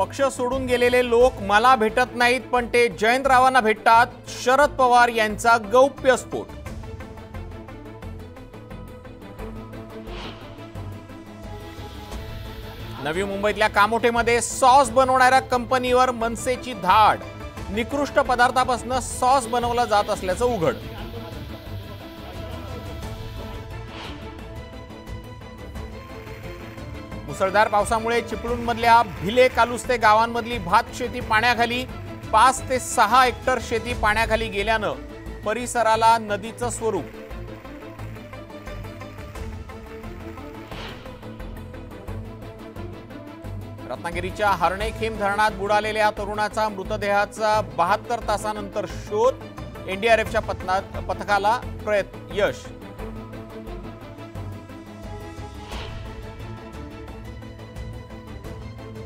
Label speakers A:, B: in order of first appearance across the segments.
A: पक्ष सोडून गेलेले लोक मला भेटत नाहीत, पण ते जयंतरावांना भेटतात. शरद पवार यांचा गौप्यस्फोट. नवी मुंबईतल्या कामोठेमध्ये सॉस बनवणाऱ्या कंपनीवर मनसेची धाड. निकृष्ट पदार्थापासून सॉस बनवला जात असल्याचं उघड. मुसळधार पावसामुळे चिपळूणमधल्या भिले कालुस्ते गावांमधली भात शेती पाण्याखाली. 5 ते 6 हेक्टर शेती पाण्याखाली गेल्यानं परिसराला नदीचं स्वरूप. रत्नागिरीच्या हरणेखेम धरणात बुडालेल्या तरुणाचा मृतदेहाचा 72 तासानंतर शोध. एनडीआरएफच्या पथकाला यश.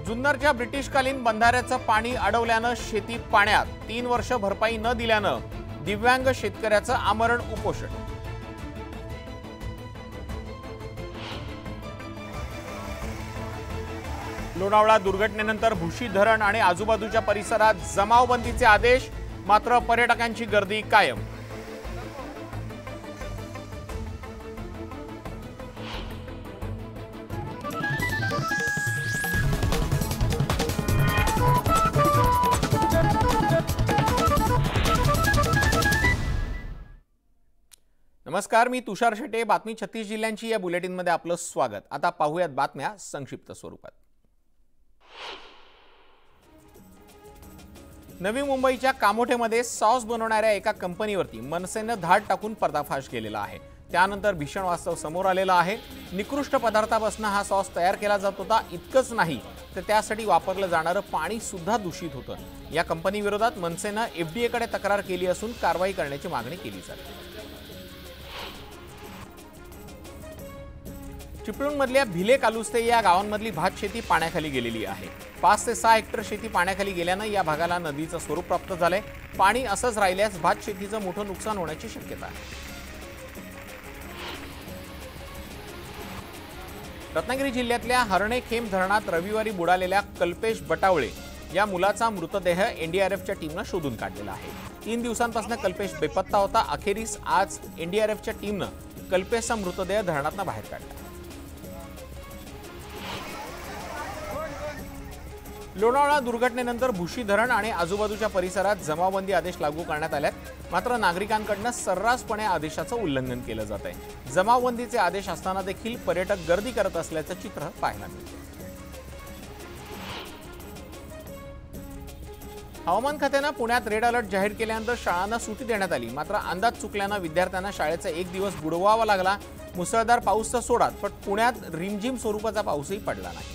A: जुन्नरच्या ब्रिटिशकालीन बंधाऱ्याचं पाणी अडवल्यानं शेती पाण्यात. 3 वर्ष भरपाई न दिल्यानं दिव्यांग शेतकऱ्याचं आमरण उपोषण. लोणावळा दुर्घटनेनंतर भुशी धरण आणि आजूबाजूच्या परिसरात जमावबंदीचे आदेश. मात्र पर्यटकांची गर्दी कायम. नमस्कार, मी तुषार शेटे. बातमी 36 जिल्ह्यांची या बुलेटिनमध्ये आपलं स्वागत. आता पाहूयात बातम्या संक्षिप्त स्वरूपात. नवी मुंबईच्या कामोठेमध्ये सॉस बनवणाऱ्या एका कंपनीवरती मनसेनं धाड टाकून पर्दाफाश केलेला आहे. त्यानंतर भीषण वास्तव समोर आलेलं आहे. निकृष्ट पदार्थापासून हा सॉस तयार केला जात होता. इतकंच नाही तर त्यासाठी वापरलं जाणारं पाणी सुद्धा दूषित होतं. या कंपनीविरोधात मनसेनं एफडीएकडे तक्रार केली असून कारवाई करण्याची मागणी केली जाते. चिपळूणमधल्या भिले कालुस्ते या गावांमधली भात शेती पाण्याखाली गेलेली आहे. 5 ते 6 हेक्टर शेती पाण्याखाली गेल्यानं या भागाला नदीचं स्वरूप प्राप्त झालंय. पाणी असंच राहिल्यास भात शेतीचं मोठं नुकसान होण्याची शक्यता आहे. रत्नागिरी जिल्ह्यातल्या हरणेखेम धरणात रविवारी बुडालेल्या कल्पेश बटावळे या मुलाचा मृतदेह एनडीआरएफच्या टीमनं शोधून काढलेला आहे. 3 दिवसांपासून कल्पेश बेपत्ता होता. अखेरीस आज एनडीआरएफच्या टीमनं कल्पेशचा मृतदेह धरणातून बाहेर काढला. लोणावळा दुर्घटनेनंतर भुशी धरण आणि आजूबाजूच्या परिसरात जमावबंदी आदेश लागू करण्यात आलेत. मात्र नागरिकांकडून सर्रासपणे आदेशाचं उल्लंघन केलं जात आहे. जमावबंदीचे आदेश असताना देखील पर्यटक गर्दी करत असल्याचं चित्र पाहायला मिळतं. हवामान खात्यानं पुण्यात रेड अलर्ट जाहीर केल्यानंतर शाळांना सुट्टी देण्यात आली. मात्र अंदाज चुकल्यानं विद्यार्थ्यांना शाळेचा 1 दिवस बुडवावा लागला. मुसळधार पाऊस तर सोडाच, पण पुण्यात रिमझिम स्वरूपाचा पाऊसही पडला नाही.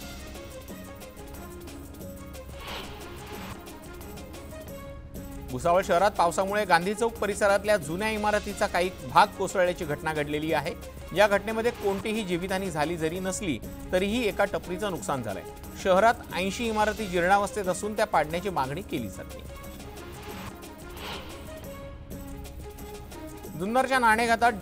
A: भुसावळ शहरात पावसामुळे गांधी चौक परिसरातल्या जुन्या इमारतीचा काही भाग कोसळल्याची घटना घडलेली आहे. या घटनेमध्ये कोणतीही जीवितहानी झाली जरी नसली तरीही एका टपरीचं नुकसान झालंय. शहरात 80 इमारती जीर्णावस्थेत असून त्या पाडण्याची मागणी केली जाते. जुन्नरच्या नाणेघाटात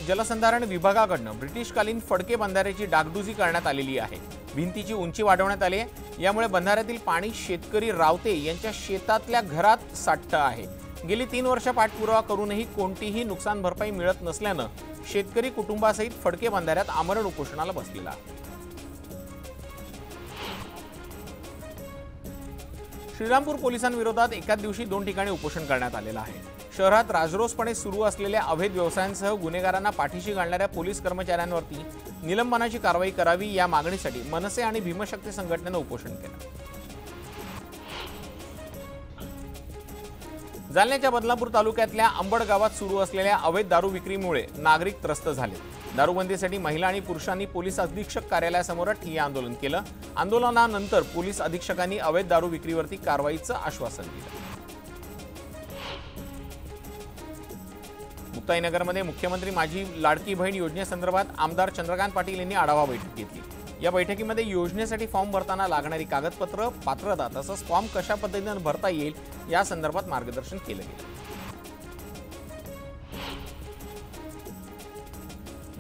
A: जलसंधारण विभागाकडून ब्रिटिशकालीन फडके बंधाऱ्याची डागडुजी करण्यात आलेली आहे. भिंतीची उंची वाढवण्यात आली आहे. यामुळे बंधाऱ्यातील पाणी शेतकरी रावते यांच्या शेतातल्या घरात साठतं आहे. गेली 3 वर्ष पाठपुरावा करूनही कोणतीही नुकसान भरपाई मिळत नसल्यानं शेतकरी कुटुंबासहित फडके बंधाऱ्यात आमरण उपोषणाला बसलेला. श्रीरामपूर पोलिसांविरोधात एकाच दिवशी 2 ठिकाणी उपोषण करण्यात आलेलं आहे. शहरात राजरोसपणे सुरू असलेल्या अवैध व्यवसायांसह गुन्हेगारांना पाठीशी घालणाऱ्या पोलीस कर्मचाऱ्यांवरती निलंबनाची कारवाई करावी या मागणीसाठी मनसे आणि भीमशक्ती संघटनेनं उपोषण केलं. जालन्याच्या बदलापूर तालुक्यातल्या अंबड गावात सुरू असलेल्या अवैध दारू विक्रीमुळे नागरिक त्रस्त झाले. दारूबंदीसाठी महिला आणि पुरुषांनी पोलीस अधीक्षक कार्यालयासमोर ठिय्या आंदोलन केलं. आंदोलनानंतर पोलीस अधीक्षकांनी अवैध दारू विक्रीवरती कारवाईचं आश्वासन दिलं. मुक्ताईनगरमध्ये मुख्यमंत्री माझी लाडकी बहीण योजनेसंदर्भात आमदार चंद्रकांत पाटील यांनी आढावा बैठक घेतली. या बैठकीमध्ये योजनेसाठी फॉर्म भरताना लागणारी कागदपत्र, पात्रता तसंच फॉर्म कशा पद्धतीने भरता येईल या संदर्भात मार्गदर्शन केलं गेलं.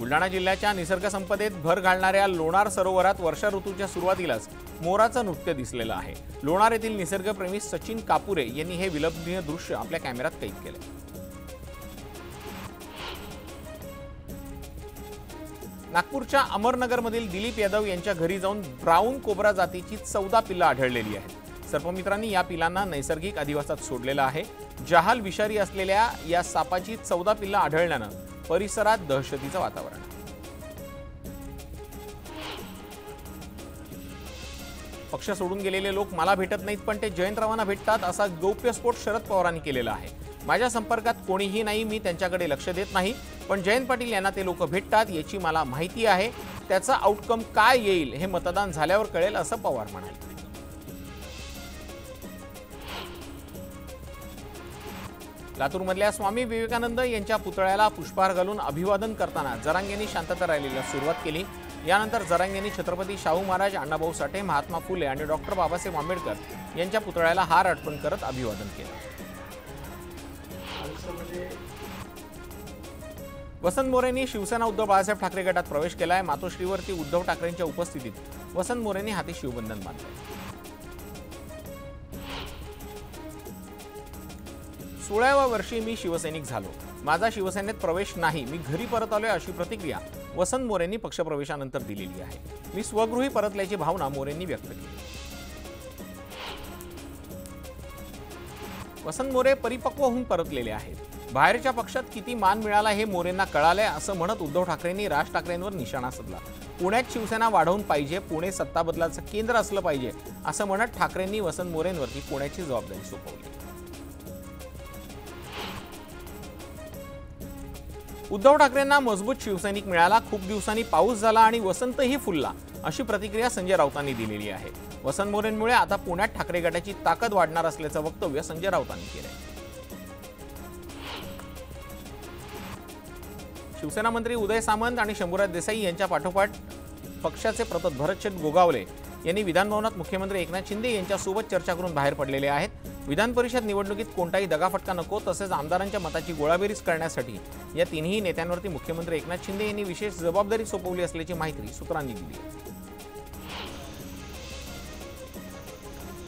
A: बुलढाणा जिल्ह्याच्या निसर्ग संपदेत भर घालणाऱ्या लोणार सरोवरात वर्षा ऋतूच्या सुरुवातीलाच मोराचं नृत्य दिसलेलं आहे। लोणार येथील निसर्गप्रेमी सचिन कापुरे यांनी हे विलक्षण दृश्य आपल्या कॅमेऱ्यात कैद केले। नागपूरच्या अमरनगरमधील दिलीप यादव यांच्या घरी जाऊन ब्राऊन कोब्रा जातीची 14 पिल्लं आढळलेली आहेत। सर्पमित्रांनी या पिलांना नैसर्गिक अधिवासात सोडलेलं आहे। जहाल विषारी असलेल्या या सापाची 14 पिल्लं आढळल्यानं परिसरात दहशतीचं वातावरण आहे। पक्ष सोडून गेलेले लोक मला भेटत नाहीत पण ते जयंतरावांना भेटतात असा गौप्यस्फोट शरद पवारांनी केलेला आहे। माझ्या संपर्कात कोणीही नाही, मी त्यांच्याकडे लक्ष देत नाही, पण जयंत पाटील यांना ते लोक भेटतात याची मला माहिती आहे। त्याचा आउटकम काय येईल हे मतदान झाल्यावर कळेल असं पवार म्हणाले। लातूरमधल्या स्वामी विवेकानंद यांच्या पुतळ्याला पुष्पहार घालून अभिवादन करताना जरांगेंनी शांतता रॅलीला सुरुवात केली। यानंतर जरांगेंनी छत्रपती शाहू महाराज, अण्णाभाऊ साठे, महात्मा फुले आणि डॉक्टर बाबासाहेब आंबेडकर यांच्या पुतळ्याला हार अर्पण करत अभिवादन केलं। वसंत मोरेंनी शिवसेना उद्धव बाळासाहेब ठाकरे गटात प्रवेश केलाय। मातोश्रीवरती उद्धव ठाकरेंच्या उपस्थितीत वसंत मोरेंनी हाती शिवबंधन बांधले। 16व्या वर्षी मी शिवसैनिक झालो, माझा शिवसेनेत प्रवेश नाही, मी घरी परत आलोय अशी प्रतिक्रिया वसंत मोरेंनी पक्षप्रवेशानंतर दिलेली आहे। मी स्वगृही परतल्याची भावना मोरेंनी व्यक्त केली। वसंत मोरे परिपक्व होऊन परतलेले आहेत। बाहेरच्या पक्षात किती मान मिळाला हे मोरेंना कळालंय असं म्हणत उद्धव ठाकरेंनी राज ठाकरेंवर निशाणा साधला। पुण्यात शिवसेना वाढवून पाहिजे, पुणे सत्ता बदलाचं केंद्र असलं पाहिजे असं म्हणत ठाकरेंनी वसंत मोरेंवरती पुण्याची जबाबदारी सोपवली। उद्धव ठाकरेंना मजबूत शिवसैनिक मिळाला, खूप दिवसांनी पाऊस झाला आणि वसंतही फुलला अशी प्रतिक्रिया संजय राऊतांनी दिलेली आहे। वसंत मोरेंमुळे आता पुण्यात ठाकरे गटाची ताकद वाढणार असल्याचं वक्तव्य संजय राऊतांनी केलंय। शिवसेना मंत्री उदय सामंत आणि शंभूराज देसाई यांच्या पाठोपाठ पक्षाचे प्रतत भरतशेठ गोगावले यांनी विधानभवनात मुख्यमंत्री एकनाथ शिंदे यांच्यासोबत चर्चा करून बाहेर पडलेले आहेत। विधान परिषद निवडणुकीत कोणताही दगाफटका नको, तसेच आमदारांच्या मताची गोळाबेरीज करण्यासाठी या तिन्ही नेत्यांवरती मुख्यमंत्री एकनाथ शिंदे यांनी विशेष जबाबदारी सोपवली असल्याची माहिती सूत्रांनी दिली आहे।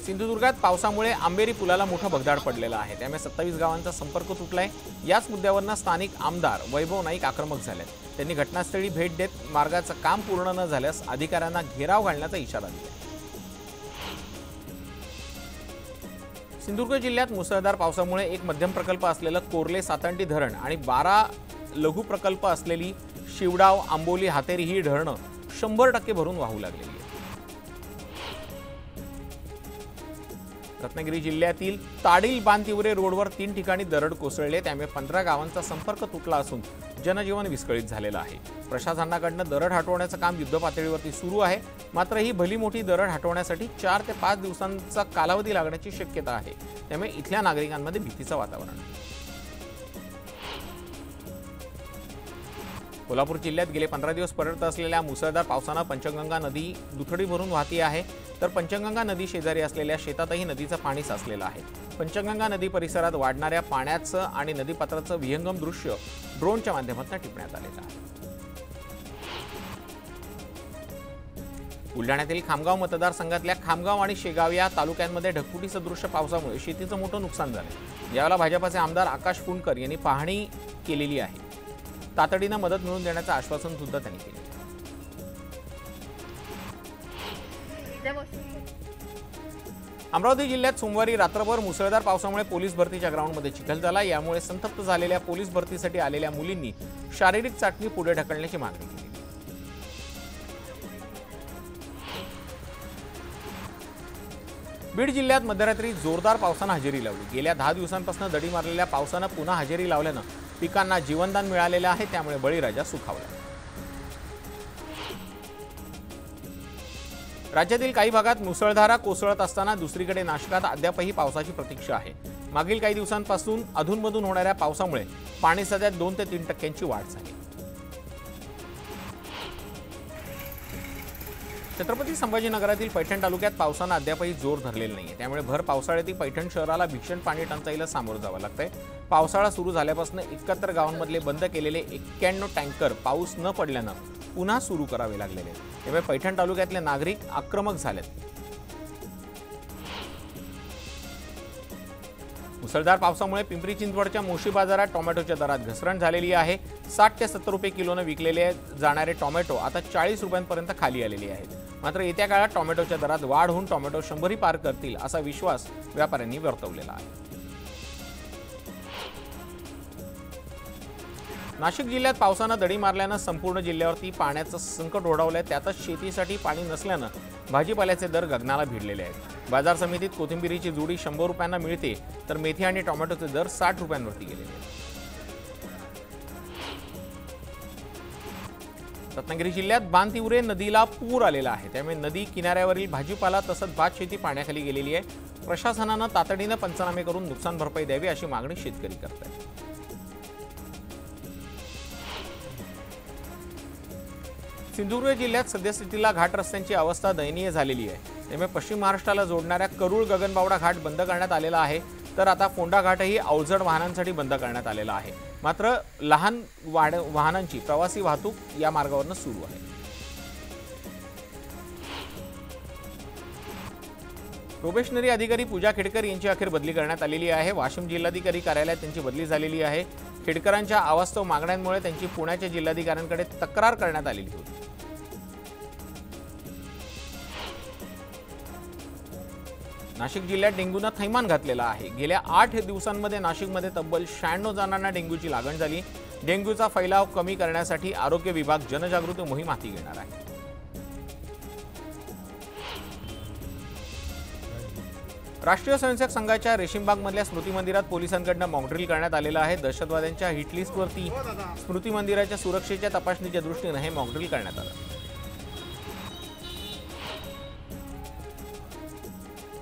A: सिंधुदुर्गात पावसामुळे आंबेरी पुलाला मोठं भगदाड पडलेलं आहे, त्यामुळे 27 गावांचा संपर्क तुटलाय। याच मुद्द्यावरून स्थानिक आमदार वैभव नाईक आक्रमक झाले। त्यांनी घटनास्थळी भेट देत मार्गाचं काम पूर्ण न झाल्यास अधिकाऱ्यांना घेराव घालण्याचा इशारा दिला। सिंधुदुर्ग जिल्ह्यात मुसळधार पावसामुळे एक मध्यम प्रकल्प असलेलं कोर्ले सातंडी धरण आणि 12 लघु प्रकल्प असलेली शिवडाव, आंबोली, हातेरी ही धरणं 100% भरून वाहू लागलेली आहेत। रत्नागिरी जिल्ह्यातील ताडील बांतिवरे रोडवर 3 ठिकाणी दरड कोसळले, त्यामुळे 15 गावांचा संपर्क तुटला असून जनजीवन विस्कळीत झालेलं आहे। प्रशासनाकडून दरड हटवण्याचं काम युद्धपातळीवरती सुरू आहे, मात्र ही भली मोठी दरड हटवण्यासाठी 4 ते 5 दिवसांचा कालावधी लागण्याची शक्यता आहे, त्यामुळे इथल्या नागरिकांमध्ये भीतीचं वातावरण आहे। कोल्हापूर जिल्ह्यात गेले 15 दिवस पडत असलेल्या मुसळधार पावसानं पंचगंगा नदी दुथडी भरून वाहती आहे, तर पंचगंगा नदी शेजारी असलेल्या शेतातही नदीचं पाणी साचलेलं आहे। पंचगंगा नदी परिसरात वाढणाऱ्या पाण्याचं आणि नदीपात्राचं विहंगम दृश्य ड्रोनच्या माध्यमातून टिपण्यात आलेलं आहे। बुलढाण्यातील खामगाव मतदारसंघातल्या खामगाव आणि शेगाव या तालुक्यांमध्ये ढगफुटीसदृश पावसामुळे शेतीचं मोठं नुकसान झालं। यावेळेला भाजपाचे आमदार आकाश फुंडकर यांनी पाहणी केलेली आहे। तातडीनं मदत मिळवून देण्याचं आश्वासन सुद्धा त्यांनी केलं। अमरावती जिल्ह्यात सोमवारी रात्रभर मुसळधार पावसामुळे पोलीस भरतीच्या ग्राउंडमध्ये चिखल झाला। यामुळे संतप्त झालेल्या पोलीस भरतीसाठी आलेल्या मुलींनी शारीरिक चाचणी पुढे ढकलण्याची मागणी केली। बीड जिल्ह्यात मध्यरात्री जोरदार पावसानं हजेरी लावली। गेल्या 10 दिवसांपासून दडी मारलेल्या पावसानं पुन्हा हजेरी लावल्यानं पिकांना जीवनदान मिळालेलं आहे, त्यामुळे बळीराजा सुखावला। राज्यातील काही भागात मुसळधार कोसळत असताना दुसरीकडे नाशकात अद्यापही पावसाची प्रतीक्षा आहे। मागील काही दिवसांपासून अधूनमधून होणाऱ्या पावसामुळे पाणी सध्या 2 ते 3% वाढ झाली। छत्रपती संभाजीनगरातील पैठण तालुक्यात पावसानं अद्यापही जोर धरलेला नाहीये, त्यामुळे भर पावसाळ्यातील पैठण शहराला भीषण पाणी टंचाईला सामोरं जावं लागतंय। पावसाळा सुरू झाल्यापासून 71 गावांमधले बंद केलेले 91 टँकर पाऊस न पडल्यानं पुन्हा सुरू करावे लागलेले आहेत। त्यामुळे पैठण तालुक्यातले नागरिक आक्रमक झालेत। मुसळधार पावसामुळे पिंपरी चिंचवडच्या मोशी बाजारात टोमॅटोच्या दरात घसरण झालेली आहे। 60 ते 70 रुपये किलोने विकलेले जाणारे टोमॅटो आता 40 रुपयांपर्यंत खाली आलेले आहेत। मात्र येत्या काळात टोमॅटोच्या दरात वाढ होऊन टोमॅटो 100 पार करतील असा विश्वास व्यापाऱ्यांनी वर्तवलेला आहे। नाशिक जिल्ह्यात पावसानं दडी मारल्यानं संपूर्ण जिल्ह्यावरती पाण्याचं संकट ओढवलंय। त्यातच शेतीसाठी पाणी नसल्यानं भाजीपाल्याचे दर गगनाला भिडलेले आहेत। बाजार समितीत कोथिंबीरीची जुडी 100 रुपयांना मिळते, तर मेथी आणि टोमॅटोचे दर 60 रुपयांवरती गेलेले आहेत। रत्नागिरी जिल्ह्यात बाणतिवरे नदीला पूर आलेला आहे, त्यामुळे नदी किनाऱ्यावरील भाजीपाला तसंच भात शेती पाण्याखाली गेलेली आहे। प्रशासनानं तातडीनं पंचनामे करून नुकसान भरपाई द्यावी अशी मागणी शेतकरी करत आहेत। सिंधुदुर्ग जिल्ह्यात सद्यस्थितीला घाट रस्त्यांची अवस्था दयनीय झालेली आहे, त्यामुळे पश्चिम महाराष्ट्राला जोडणाऱ्या करूळ गगनबावडा घाट बंद करण्यात आलेला आहे, तर आता फोंडा घाटही अवजड वाहनांसाठी बंद करण्यात आलेला आहे। मात्र लहान वाहनांची प्रवासी वाहतूक या मार्गावरून सुरू आहे। प्रोबेशनरी अधिकारी पूजा खेडकर यांची अखेर बदली करण्यात आलेली आहे। वाशिम जिल्हाधिकारी कार्यालयात त्यांची बदली झालेली आहे। खेडकरांच्या अवास्तव मागण्यांमुळे त्यांची पुण्याच्या जिल्हाधिकाऱ्यांकडे तक्रार करण्यात आलेली होती। नाशिक जिल्ह्यात डेंग्यूनं थैमान घातलेला आहे। गेल्या 8 दिवसांमध्ये नाशिकमध्ये तब्बल 96 जणांना डेंग्यूची लागण झाली। डेंग्यूचा फैलाव कमी करण्यासाठी आरोग्य विभाग जनजागृती मोहीम हाती घेणार आहे। राष्ट्रीय स्वयंसेवक संघाच्या रेशीमबागमधल्या स्मृती मंदिरात पोलिसांकडून मॉकड्रिल करण्यात आलेलं आहे। दहशतवाद्यांच्या हिटलिस्टवरती स्मृती मंदिराच्या सुरक्षेच्या तपासणीच्या दृष्टीने हे मॉकड्रिल करण्यात आलं।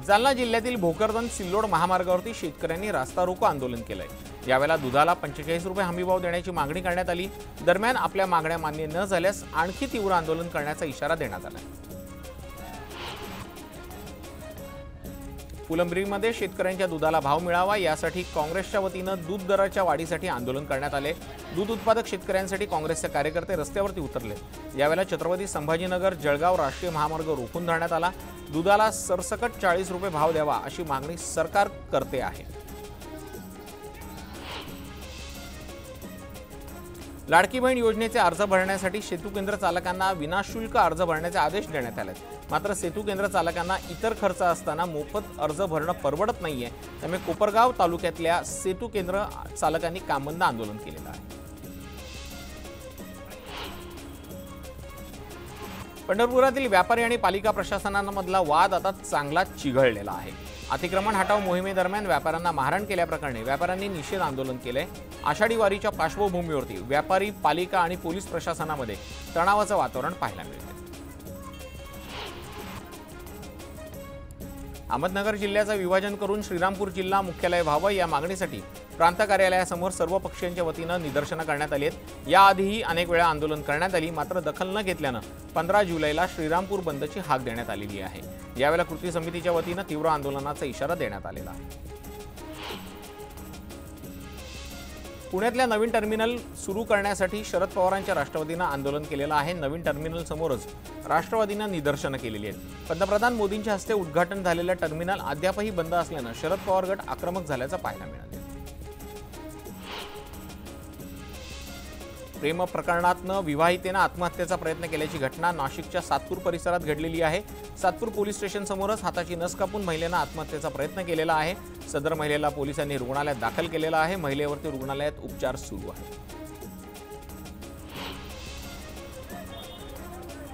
A: जालना जिल्ह्यातील भोकरदन सिल्लोड महामार्गावरती शेतकऱ्यांनी रास्ता रोको आंदोलन केलंय। यावेळेला दुधाला 45 रुपये हमीभाव देण्याची मागणी करण्यात आली। दरम्यान आपल्या मागण्या मान्य न झाल्यास आणखी तीव्र आंदोलन करण्याचा इशारा देण्यात आला। फुलंब्रीमध्ये शेतकऱ्यांच्या दुधाला भाव मिळावा यासाठी काँग्रेसच्या वतीनं दूध दराच्या वाढीसाठी आंदोलन करण्यात आले। दूध उत्पादक शेतकऱ्यांसाठी काँग्रेसचे कार्यकर्ते रस्त्यावरती उतरले। यावेळेला छत्रपती संभाजीनगर जळगाव राष्ट्रीय महामार्ग रोखून धरण्यात आला। दुधाला सरसकट 40 रुपये भाव द्यावा अशी मागणी सरकार करते आहे। लाडकी बहीण योजनेचे अर्ज भरण्यासाठी सेतू केंद्र चालकांना विनाशुल्क अर्ज भरण्याचे आदेश देण्यात आले। मात्र सेतू केंद्र चालकांना इतर खर्च असताना मोफत अर्ज भरणं परवडत नाहीये, त्यामुळे कोपरगाव तालुक्यातल्या सेतू केंद्र चालकांनी कामबंद आंदोलन केलेलं आहे। पंढरपुरातील व्यापारी आणि पालिका प्रशासनामधला वाद आता चांगला चिघळलेला आहे। अतिक्रमण हटाव मोहिमेदरम्यान व्यापाऱ्यांना मारहाण केल्याप्रकरणी व्यापाऱ्यांनी निषेध आंदोलन केलंय। आषाढी वारीच्या पार्श्वभूमीवरती व्यापारी, पालिका आणि पोलीस प्रशासनामध्ये तणावाचं वातावरण पाहायला मिळते। अहमदनगर जिल्ह्याचं विभाजन करून श्रीरामपूर जिल्हा मुख्यालय व्हावं या मागणीसाठी प्रांत कार्यालयासमोर सर्व पक्षीयांच्या वतीनं निदर्शनं करण्यात आली आहेत। याआधीही अनेक वेळा आंदोलन करण्यात आली, मात्र दखल न घेतल्यानं 15 जुलैला श्रीरामपूर बंदची हाक देण्यात आलेली आहे। यावेळेला कृती समितीच्या वतीनं तीव्र आंदोलनाचा इशारा देण्यात आलेला आहे। पुण्यातल्या नवीन टर्मिनल सुरू करण्यासाठी शरद पवारांच्या राष्ट्रवादीनं आंदोलन केलेलं आहे। नवीन टर्मिनल समोरच राष्ट्रवादीनं निदर्शनं केलेली आहेत। पंतप्रधान मोदींच्या हस्ते उद्घाटन झालेलं टर्मिनल अद्यापही बंद असल्यानं शरद पवार गट आक्रमक झाल्याचं पाहायला मिळालं। प्रेम प्रकरणातनं विवाहितेनं आत्महत्येचा प्रयत्न केल्याची घटना नाशिकच्या सातपूर परिसरात घडलेली आहे। सातपूर पोलीस स्टेशन समोरच हाताची नस कापून महिलेनं आत्महत्येचा प्रयत्न केलेला आहे। सदर महिलेला पोलिसांनी रुग्णालयात दाखल केलेलं आहे। महिलेवरती रुग्णालयात उपचार सुरू आहेत।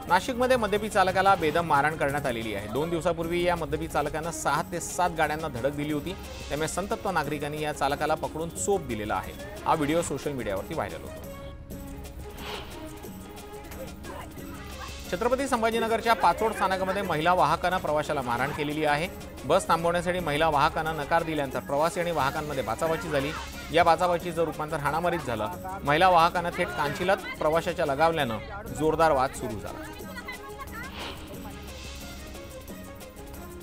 A: नाशिकमध्ये मद्यपी चालकाला बेदम मारहाण करण्यात आलेली आहे। 2 दिवसापूर्वी या मद्यपी चालकानं 6 ते 7 गाड्यांना धडक दिली होती, त्यामुळे संतप्त नागरिकांनी या चालकाला पकडून चोप दिलेला आहे। हा व्हिडिओ सोशल मीडियावरती व्हायरल होतो। छत्रपती संभाजीनगरच्या पाचोड स्थानकामध्ये महिला वाहकांना प्रवाशाला मारहाण केलेली आहे। बस थांबवण्यासाठी महिला वाहकांना नकार दिल्यानंतर प्रवासी आणि वाहकांमध्ये बाचाबाची झाली। या बाचाबाचीचं रूपांतर हाणामारीत झालं। महिला वाहकांना थेट कांचिलात प्रवाशाच्या लगावल्यानं जोरदार वाद सुरू झाला।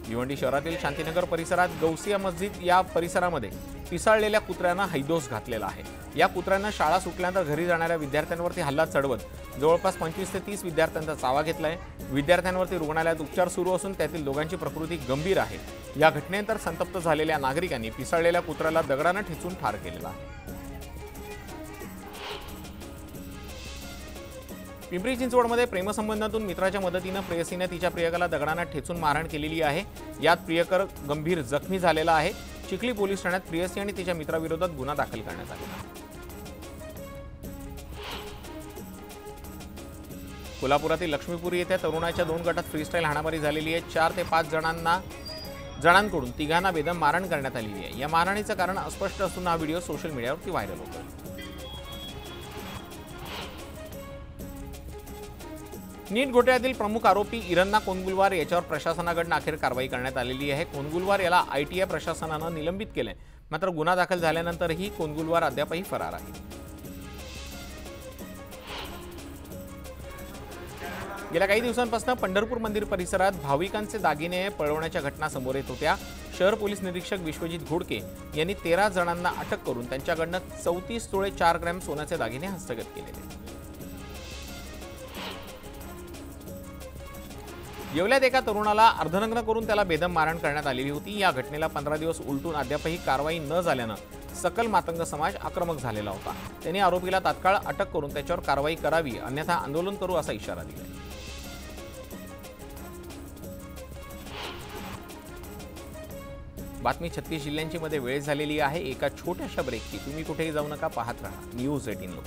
A: भिवंडी शहरातील शांतीनगर परिसरात गौसिया मस्जिद या परिसरामध्ये पिसाळलेल्या कुत्र्यानं हैदोस घातलेला आहे। या कुत्र्यानं शाळा सुटल्यानंतर घरी जाणाऱ्या विद्यार्थ्यांवरती हल्ला चढवत जवळपास 25 ते 30 विद्यार्थ्यांचा चावा घेतलाय। विद्यार्थ्यांवरती रुग्णालयात उपचार सुरू असून त्यातील दोघांची प्रकृती गंभीर आहे। या घटनेनंतर संतप्त झालेल्या नागरिकांनी पिसाळलेल्या कुत्र्याला दगडानं ठेचून ठार केलेला आहे। पिंपरी चिंचवडमध्ये प्रेमसंबंधातून मित्राच्या मदतीनं प्रेयसीने तिच्या प्रियकराला दगडानं ठेचून मारहाण केलेली आहे। यात प्रियकर गंभीर जखमी झालेला आहे। चिखली पोलीस ठाण्यात प्रेयसी आणि तिच्या मित्राविरोधात गुन्हा दाखल करण्यात आला आहे। कोल्हापुरातील लक्ष्मीपुरी येथे तरुणाच्या 2 गटात फ्रीस्टाईल हाणामारी झालेली आहे। 4 ते 5 जणांकडून तिघांना बेदम मारहाण करण्यात आलेली आहे। या मारहाणीचं कारण अस्पष्ट असून हा व्हिडिओ सोशल मीडियावरती व्हायरल होतोय। नीट घोटाळ्यातील प्रमुख आरोपी इरन्ना कोनगुलवार याच्यावर प्रशासनाकडून अखेर कारवाई करण्यात आलेली आहे। कोनगुलवार याला ITI प्रशासनानं निलंबित केले, मात्र गुन्हा दाखल झाल्यानंतरही कोनगुलवार अद्यापही फरार आहे। गेल्या काही दिवसांपासून पंढरपूर मंदिर परिसरात भाविकांचे दागिने पळवण्याच्या घटना समोर येत होत्या। शहर पोलीस निरीक्षक विश्वजित घोडके यांनी 13 जणांना अटक करून त्यांच्याकडून 34 तोळे 4 ग्रॅम सोन्याचे दागिने हस्तगत केलेले। येवल्यात एका तरुणाला अर्धनग्न करून त्याला बेदम मारहाण करण्यात आलेली होती। या घटनेला 15 दिवस उलटून अद्यापही कारवाई न झाल्यानं सकल मातंग समाज आक्रमक झालेला होता। त्यांनी आरोपीला तात्काळ अटक करून त्याच्यावर कारवाई करावी, अन्यथा आंदोलन करू असा इशारा दिला। बातमी 36 जिल्ह्यांची मध्ये वेळ झालेली आहे। एका छोट्याशा ब्रेकची तुम्ही कुठेही जाऊ नका, पाहत राहा न्यूज 18 लोक।